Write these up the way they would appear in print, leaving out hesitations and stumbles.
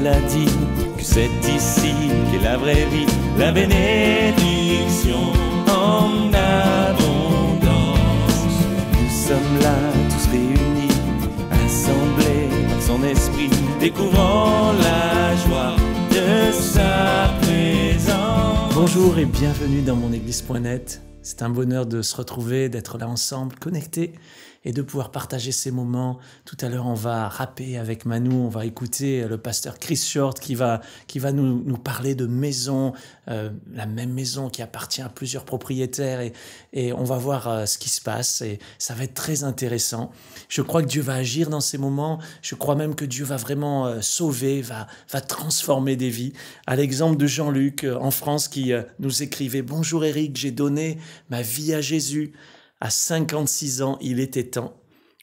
l'a dit, que c'est ici qu'est la vraie vie, la bénédiction en abondance. Nous sommes là tous réunis, assemblés par son esprit, découvrant la joie de sa présence. Bonjour et bienvenue dans monéglise.net. C'est un bonheur de se retrouver, d'être là ensemble, connectés et de pouvoir partager ces moments. Tout à l'heure, on va rapper avec Manu, on va écouter le pasteur Chris Short qui va nous parler de maison, la même maison qui appartient à plusieurs propriétaires et on va voir ce qui se passe et ça va être très intéressant. Je crois que Dieu va agir dans ces moments, je crois même que Dieu va vraiment sauver, va transformer des vies. À l'exemple de Jean-Luc en France qui nous écrivait « Bonjour Eric, j'ai donné ma vie à Jésus ». À 56 ans, il était temps,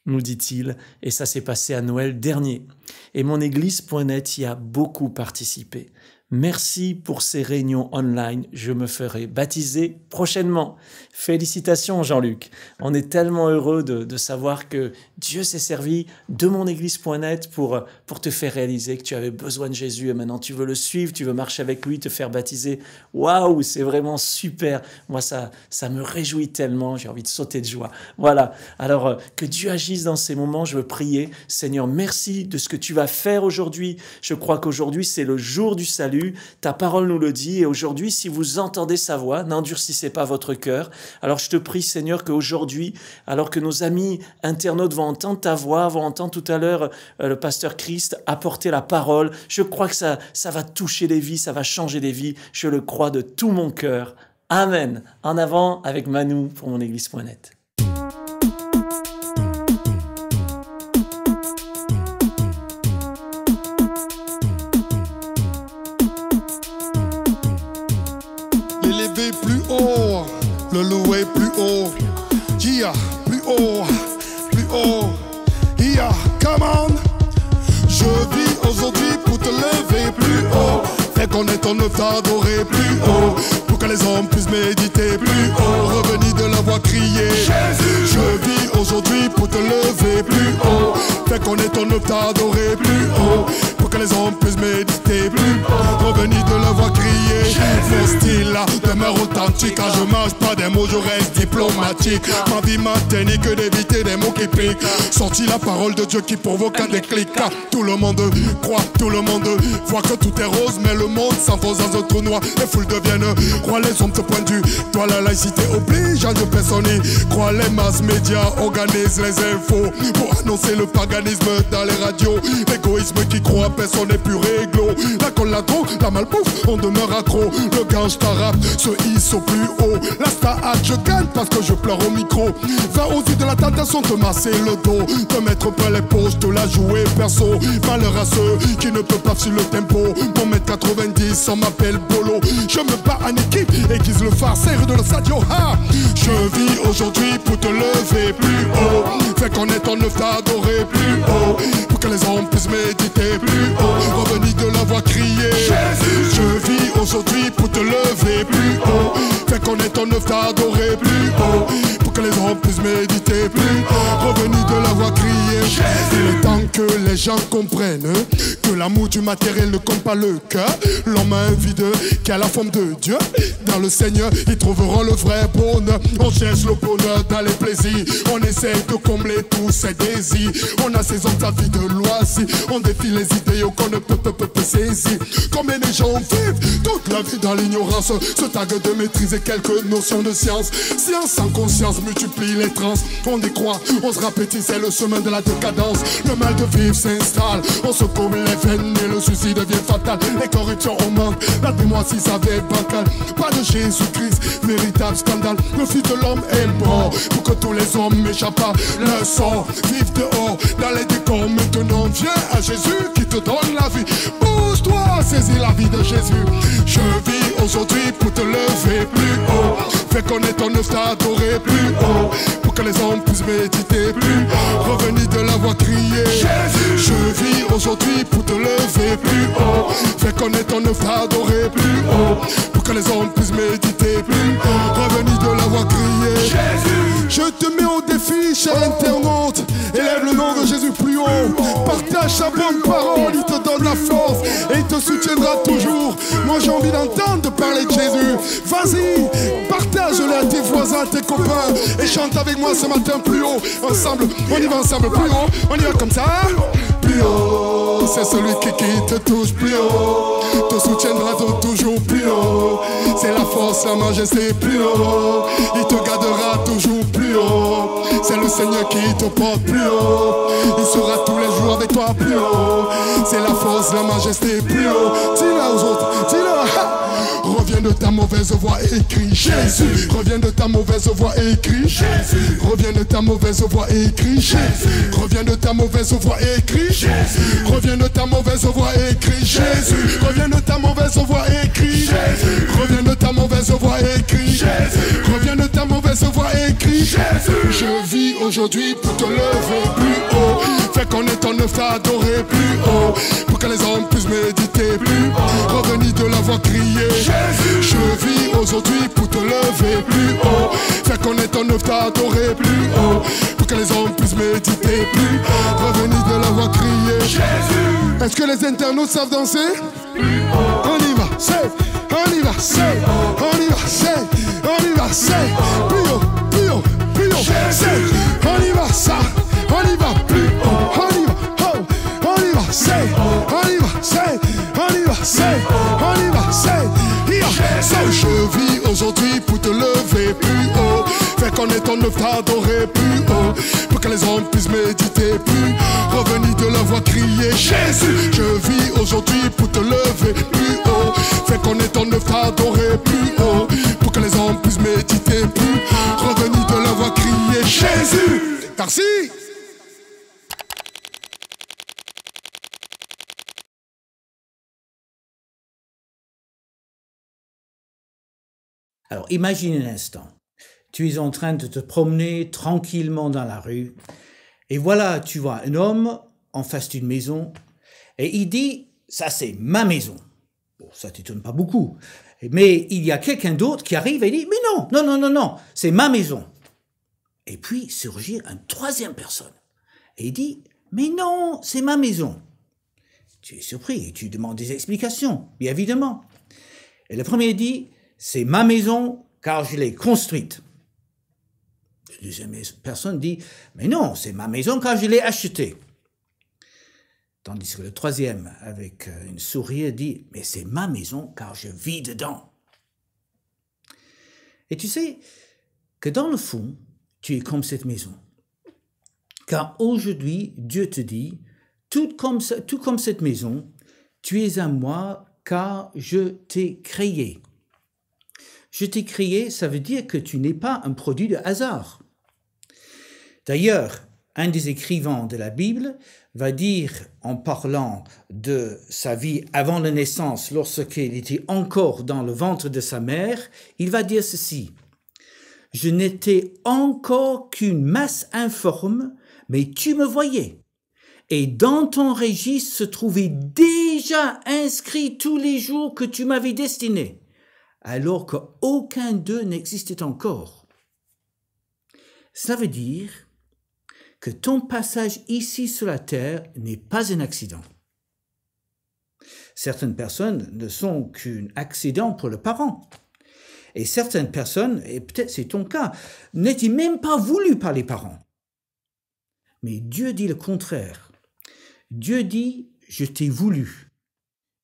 nous dit-il, et ça s'est passé à Noël dernier. Et monéglise.net y a beaucoup participé. Merci pour ces réunions online, je me ferai baptiser prochainement. Félicitations Jean-Luc, on est tellement heureux de savoir que Dieu s'est servi de monéglise.net pour te faire réaliser que tu avais besoin de Jésus et maintenant tu veux le suivre, tu veux marcher avec lui, te faire baptiser. Waouh, c'est vraiment super, moi ça me réjouit tellement, j'ai envie de sauter de joie. Voilà, alors que Dieu agisse dans ces moments, je veux prier. Seigneur, merci de ce que tu vas faire aujourd'hui. Je crois qu'aujourd'hui c'est le jour du salut. Ta parole nous le dit et aujourd'hui, si vous entendez sa voix, n'endurcissez pas votre cœur. Alors je te prie Seigneur qu'aujourd'hui, alors que nos amis internautes vont entendre ta voix, vont entendre tout à l'heure le pasteur Christ apporter la parole, je crois que ça va toucher des vies, ça va changer des vies, je le crois de tout mon cœur. Amen. En avant avec Manu pour monéglise.net. Le louer plus haut, yeah, plus haut, yeah, come on. Je vis aujourd'hui pour te lever plus haut. Fais connaître ton œuvre, t'adorer plus haut. Pour que les hommes puissent méditer plus haut. Revenir de la voix crier Jésus. Je vis aujourd'hui pour te lever plus haut. Fais connaître ton œuvre, t'adorer plus haut. Pour que les hommes puissent méditer plus haut. Revenir de la voix crier mon style là demeure authentique. Quand je marche pas des mots, je reste diplomatique. Ma vie m'a tenu que d'éviter des mots qui piquent. Sorti la parole de Dieu qui provoque un déclic. Tout le monde croit, tout le monde voit que tout est rose, mais le monde s'enfonce dans un trou noir. Les foules deviennent rois, les hommes te pointent du doigt. La laïcité oblige à ne personne. Croit les masses médias organisent les infos pour annoncer le paganisme dans les radios. L'égoïsme qui croit personne n'est plus réglo. La colle, la drogue, la malbouffe, on demeure accro. Le gange tarap se hisse au plus haut. La star je gagne parce que je pleure au micro. Va aux yeux de la tentation te masser le dos, te mettre près les poches, te la jouer perso. Malheur à ceux qui ne peuvent pas suivre le tempo. Mon mètre 90, on m'appelle Bolo. Je me bats en équipe, aiguise le farceur de le sadio. Je vis aujourd'hui pour te lever plus haut. Fais connaître ton œuvre, t'adorer plus haut. Pour que les hommes puissent méditer plus haut. Revenir de la voix crier Jésus. Je vis aujourd'hui pour te lever plus haut. Fais connaître ton œuvre, t'adorer plus haut. Pour que les hommes puissent méditer plus haut. Revenir de la voix crier Jésus. Il est temps que les gens comprennent que l'amour du matériel ne compte pas le cœur. L'homme a un vide qui a la forme de Dieu. Dans le Seigneur, ils trouveront le vrai bonheur. On cherche le bonheur dans les plaisirs. On essaie de combler tous ses désirs. On a ses hommes à vie de loisirs. On défie les idéaux qu'on ne peut saisir. Combien de gens vivent toute la vie dans l'ignorance, se taguent de maîtriser quelques notions de science. Science sans conscience multiplie les trans. On décroît, on se répétit, c'est le chemin de la décadence. Le mal de vivre s'installe, on se coupe les veines et le suicide devient fatal. Les corruptions augmentent, la démocratie s'avère bancale. Pas de Jésus-Christ, véritable scandale. Le fils de l'homme est mort pour que tous les hommes échappent à leur sort. Vive dehors, dans les décors. Maintenant viens à Jésus qui te donne la vie. Bouge-toi, saisis la vie de Jésus. Je vis aujourd'hui pour te lever plus haut. Fais connaître ton œuvre, t'adorer plus haut. Pour que les hommes puissent méditer plus haut. Revenir de la voix crier Jésus. Je vis aujourd'hui pour te lever plus haut. Fais connaître ton œuvre, t'adorer plus haut. Pour que les hommes puissent méditer plus haut. Revenir de la voix crier Jésus. Je te mets au défi, cher internaute. Élève le nom de Jésus plus haut. Partage sa bonne parole, il te donne la force et il te soutiendra toujours. Moi j'ai envie d'entendre te parler de Jésus. Vas-y, partage-le à tes voisins, à tes copains et chante avec moi ce matin plus haut. Ensemble, on y va ensemble, plus haut. On y va comme ça. Plus haut, c'est celui qui te touche plus haut. Te soutiendra toujours plus haut. C'est la force, la majesté plus haut. Il te gardera toujours plus haut. C'est le Seigneur qui te porte plus haut. Il sera tous les jours avec toi plus haut. C'est la force, la majesté plus haut. Dis-le aux autres, dis-le. Reviens de ta mauvaise voie et crie Jésus. Reviens de ta mauvaise voie et crie Jésus. Reviens de ta mauvaise voie et crie Jésus. Reviens de ta mauvaise voie et crie Jésus. Reviens de ta mauvaise voie et crie Jésus. Reviens de ta mauvaise voie et crie Jésus. Reviens de ta mauvaise voie et crie Jésus. Reviens de ta mauvaise voie et crie Jésus. Je vis aujourd'hui pour te lever plus haut. Fais connaître ton œuvre, t'adorer plus haut. Pour que les hommes puissent méditer plus haut. Revenir de la voix crier Jésus. Je vis aujourd'hui pour te lever plus haut. Fais connaître ton œuvre, t'adorer plus haut. Pour que les hommes puissent méditer plus haut. Revenir de la voix crier Jésus. Est-ce que les internautes savent danser? On y va, c'est, on y va, c'est, on y va, c'est, on y va, c'est, plus haut, plus haut, plus haut, c'est, on y va, ça, on y va, plus haut, on y va, oh, on y va, c'est, on y va, c'est, on y va, c'est, on y va, c'est, je vis aujourd'hui pour te lever plus haut. Fais connaître ton œuvre, t'adorer plus haut. Pour que les hommes puissent méditer plus. Revenir de la voix crier Jésus. Je vis aujourd'hui pour te lever plus haut. Fais connaître ton œuvre, t'adorer plus haut. Pour que les hommes puissent méditer plus. Revenir de la voix crier Jésus. Merci. Alors, imagine un instant. Tu es en train de te promener tranquillement dans la rue. Et voilà, tu vois un homme en face d'une maison. Et il dit, ça c'est ma maison. Bon, ça t'étonne pas beaucoup. Mais il y a quelqu'un d'autre qui arrive et dit, mais non, non, non, non, non, c'est ma maison. Et puis surgit une troisième personne. Et il dit, mais non, c'est ma maison. Tu es surpris et tu demandes des explications, bien évidemment. Et le premier dit, c'est ma maison car je l'ai construite. La deuxième personne dit, mais non, c'est ma maison car je l'ai achetée. Tandis que le troisième, avec une sourire, dit, mais c'est ma maison car je vis dedans. Et tu sais que dans le fond, tu es comme cette maison. Car aujourd'hui, Dieu te dit, tout comme cette maison, tu es à moi car je t'ai créé. Je t'ai créé, ça veut dire que tu n'es pas un produit de hasard. D'ailleurs, un des écrivains de la Bible va dire, en parlant de sa vie avant la naissance, lorsqu'il était encore dans le ventre de sa mère, il va dire ceci. « Je n'étais encore qu'une masse informe, mais tu me voyais. Et dans ton registre se trouvait déjà inscrit tous les jours que tu m'avais destiné. » alors qu'aucun d'eux n'existait encore. Cela veut dire que ton passage ici sur la terre n'est pas un accident. Certaines personnes ne sont qu'un accident pour le parent. Et certaines personnes, et peut-être c'est ton cas, n'étaient même pas voulues par les parents. Mais Dieu dit le contraire. Dieu dit, je t'ai voulu.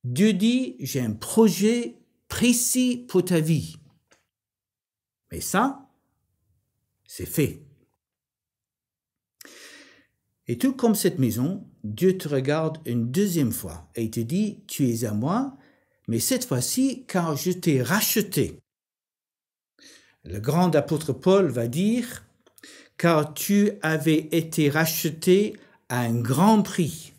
Dieu dit, j'ai un projet précis pour ta vie. Mais ça, c'est fait. Et tout comme cette maison, Dieu te regarde une deuxième fois et te dit, tu es à moi, mais cette fois-ci, car je t'ai racheté. Le grand apôtre Paul va dire, car tu avais été racheté à un grand prix.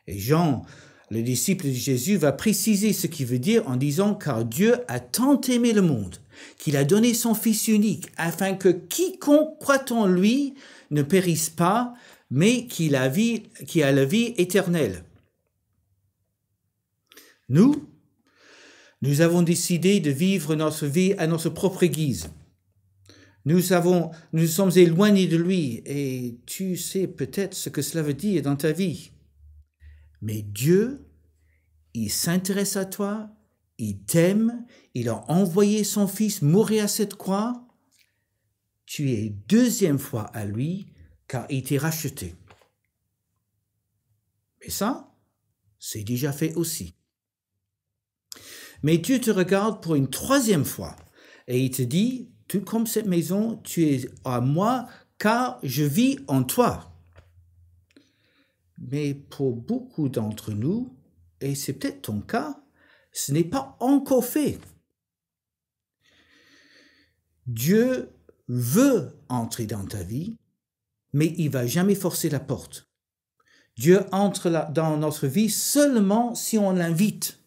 Et Jean, le disciple de Jésus, va préciser ce qu'il veut dire en disant « Car Dieu a tant aimé le monde, qu'il a donné son Fils unique, afin que quiconque croit en lui ne périsse pas, mais qu'il a la vie éternelle. » Nous avons décidé de vivre notre vie à notre propre guise. Nous sommes éloignés de lui et tu sais peut-être ce que cela veut dire dans ta vie. Mais Dieu, il s'intéresse à toi, il t'aime, il a envoyé son Fils mourir à cette croix. Tu es deuxième fois à lui car il t'est racheté. Mais ça, c'est déjà fait aussi. Mais Dieu te regarde pour une troisième fois et il te dit, tout comme cette maison, tu es à moi car je vis en toi. Mais pour beaucoup d'entre nous, et c'est peut-être ton cas, ce n'est pas encore fait. Dieu veut entrer dans ta vie, mais il ne va jamais forcer la porte. Dieu entre dans notre vie seulement si on l'invite.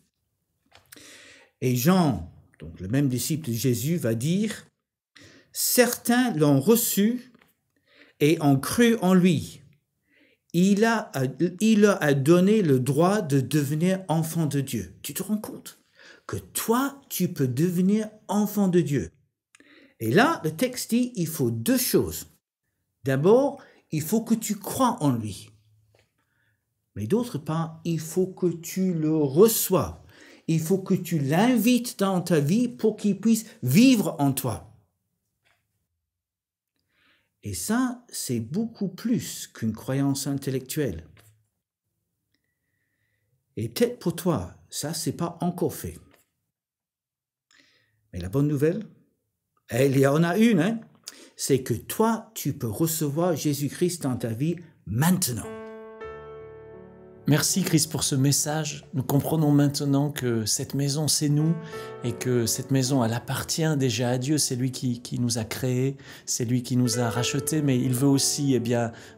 Et Jean, donc le même disciple de Jésus, va dire, « Certains l'ont reçu et ont cru en lui. Il leur a donné le droit de devenir enfant de Dieu. » Tu te rends compte que toi, tu peux devenir enfant de Dieu. Et là, le texte dit, il faut deux choses. D'abord, il faut que tu crois en lui. Mais d'autre part, il faut que tu le reçois. Il faut que tu l'invites dans ta vie pour qu'il puisse vivre en toi. Et ça, c'est beaucoup plus qu'une croyance intellectuelle. Et peut-être pour toi, ça, c'est pas encore fait. Mais la bonne nouvelle, il y en a une, hein, c'est que toi, tu peux recevoir Jésus-Christ dans ta vie maintenant. Merci Chris pour ce message. Nous comprenons maintenant que cette maison, c'est nous et que cette maison, elle appartient déjà à Dieu. C'est lui qui nous a créés, c'est lui qui nous a rachetés, mais il veut aussi,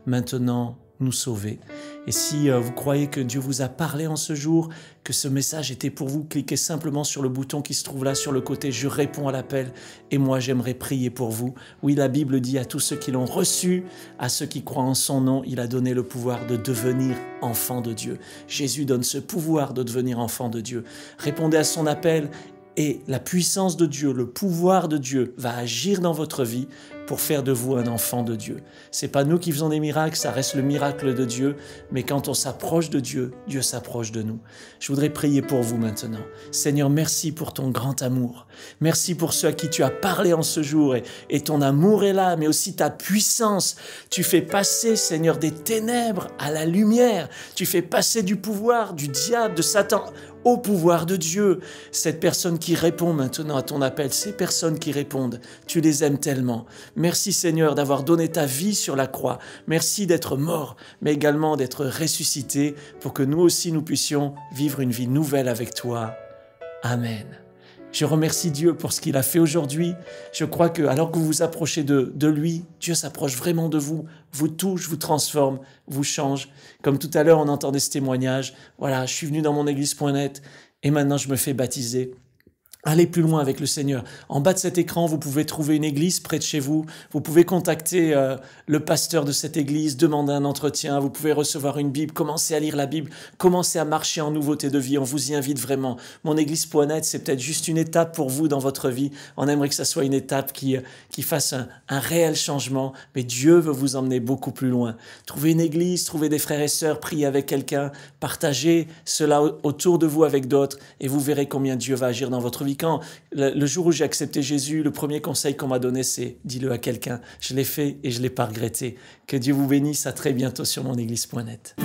maintenant nous sauver. Et si vous croyez que Dieu vous a parlé en ce jour, que ce message était pour vous, cliquez simplement sur le bouton qui se trouve là sur le côté « Je réponds à l'appel » et moi j'aimerais prier pour vous. Oui, la Bible dit à tous ceux qui l'ont reçu, à ceux qui croient en son nom, il a donné le pouvoir de devenir enfant de Dieu. Jésus donne ce pouvoir de devenir enfant de Dieu. Répondez à son appel et la puissance de Dieu, le pouvoir de Dieu va agir dans votre vie pour faire de vous un enfant de Dieu. C'est pas nous qui faisons des miracles, ça reste le miracle de Dieu, mais quand on s'approche de Dieu, Dieu s'approche de nous. Je voudrais prier pour vous maintenant. Seigneur, merci pour ton grand amour. Merci pour ceux à qui tu as parlé en ce jour et ton amour est là, mais aussi ta puissance. Tu fais passer, Seigneur, des ténèbres à la lumière. Tu fais passer du pouvoir du diable, de Satan, au pouvoir de Dieu. Cette personne qui répond maintenant à ton appel, ces personnes qui répondent, tu les aimes tellement. Merci Seigneur d'avoir donné ta vie sur la croix. Merci d'être mort, mais également d'être ressuscité pour que nous aussi nous puissions vivre une vie nouvelle avec toi. Amen. Je remercie Dieu pour ce qu'il a fait aujourd'hui. Je crois que alors que vous vous approchez de lui, Dieu s'approche vraiment de vous, vous touche, vous transforme, vous change. Comme tout à l'heure, on entendait ce témoignage. Voilà, je suis venu dans mon église.net et maintenant je me fais baptiser. Allez plus loin avec le Seigneur. En bas de cet écran, vous pouvez trouver une église près de chez vous. Vous pouvez contacter le pasteur de cette église, demander un entretien. Vous pouvez recevoir une Bible, commencer à lire la Bible, commencer à marcher en nouveauté de vie. On vous y invite vraiment. Mon église.net, c'est peut-être juste une étape pour vous dans votre vie. On aimerait que ça soit une étape qui fasse un réel changement. Mais Dieu veut vous emmener beaucoup plus loin. Trouvez une église, trouvez des frères et sœurs, priez avec quelqu'un, partagez cela autour de vous avec d'autres et vous verrez combien Dieu va agir dans votre vie. Quand le jour où j'ai accepté Jésus, le premier conseil qu'on m'a donné, c'est « dis-le à quelqu'un ». Je l'ai fait et je ne l'ai pas regretté. Que Dieu vous bénisse, à très bientôt sur monéglise.net.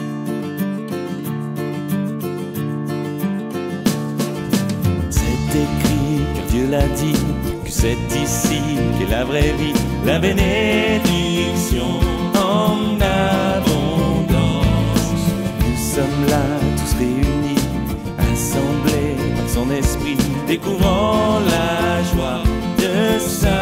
C'est écrit, car Dieu l'a dit, que c'est ici qu'est la vraie vie, la bénédiction en abondance. Nous sommes là, tous réunis, assemblés par son esprit, découvrant la joie de sa